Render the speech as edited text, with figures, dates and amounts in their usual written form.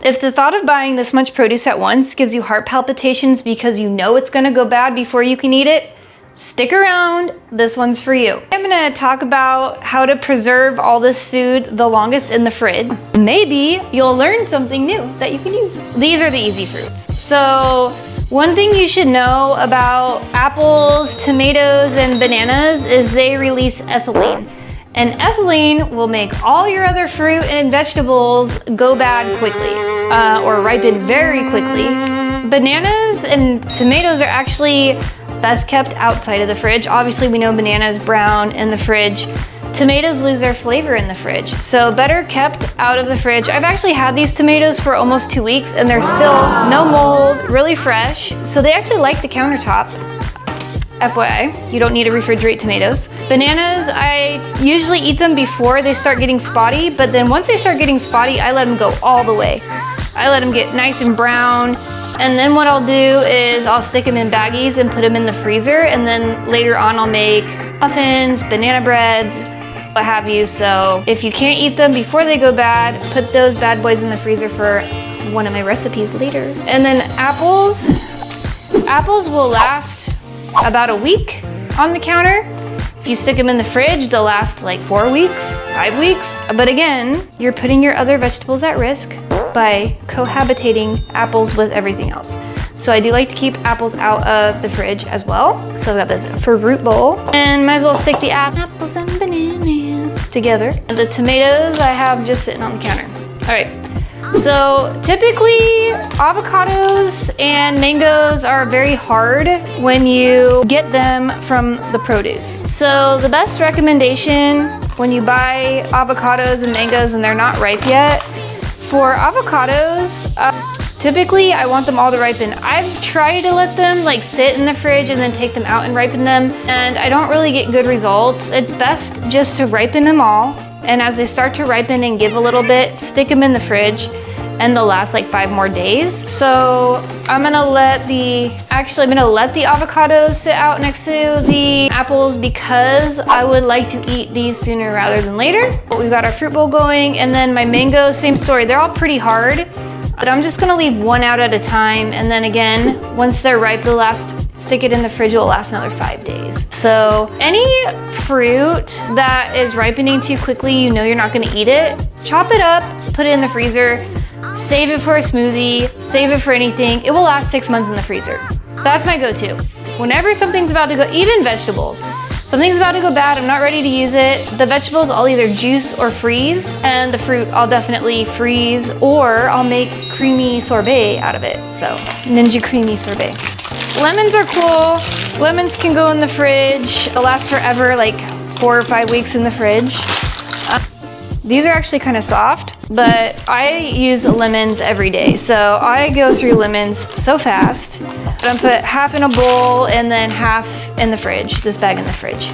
If the thought of buying this much produce at once gives you heart palpitations because you know it's gonna go bad before you can eat it, stick around, this one's for you. I'm gonna talk about how to preserve all this food the longest in the fridge. Maybe you'll learn something new that you can use. These are the easy fruits. So one thing you should know about apples, tomatoes, and bananas is they release ethylene. And ethylene will make all your other fruit and vegetables go bad quickly, or ripen very quickly. Bananas and tomatoes are actually best kept outside of the fridge. Obviously, we know bananas brown in the fridge. Tomatoes lose their flavor in the fridge, so better kept out of the fridge. I've actually had these tomatoes for almost 2 weeks and they're still no mold, really fresh. So they actually like the countertop. FYI, you don't need to refrigerate tomatoes. Bananas, I usually eat them before they start getting spotty, but then once they start getting spotty, I let them go all the way. I let them get nice and brown, and then what I'll do is I'll stick them in baggies and put them in the freezer, and then later on I'll make muffins, banana breads, what have you. So if you can't eat them before they go bad, put those bad boys in the freezer for one of my recipes later. And then apples. Apples will last about a week on the counter. If you stick them in the fridge, they'll last like 4 weeks, 5 weeks. But again, you're putting your other vegetables at risk by cohabitating apples with everything else. So I do like to keep apples out of the fridge as well. So I've got this fruit bowl, and might as well stick the apples and bananas together. And the tomatoes I have just sitting on the counter. All right. So typically avocados and mangoes are very hard when you get them from the produce. So the best recommendation when you buy avocados and mangoes and they're not ripe yet, for avocados, typically I want them all to ripen. I've tried to let them like sit in the fridge and then take them out and ripen them, and I don't really get good results. It's best just to ripen them all, and as they start to ripen and give a little bit, stick them in the fridge, and they'll last like 5 more days. So I'm gonna let the avocados sit out next to the apples because I would like to eat these sooner rather than later. But we've got our fruit bowl going, and then my mangoes, same story. They're all pretty hard, but I'm just gonna leave one out at a time, and then again, once they're ripe, stick it in the fridge, it will last another 5 days. So any fruit that is ripening too quickly, you know you're not gonna eat it, chop it up, put it in the freezer, save it for a smoothie, save it for anything. It will last 6 months in the freezer. That's my go-to. Whenever something's about to go, even vegetables, something's about to go bad, I'm not ready to use it, the vegetables I'll either juice or freeze, and the fruit I'll definitely freeze, or I'll make creamy sorbet out of it. So, Ninja Creami sorbet. Lemons are cool. Lemons can go in the fridge. They'll last forever, like 4 or 5 weeks in the fridge. These are actually kind of soft, but I use lemons every day. So I go through lemons so fast. I'm gonna put half in a bowl and then half in the fridge, this bag in the fridge.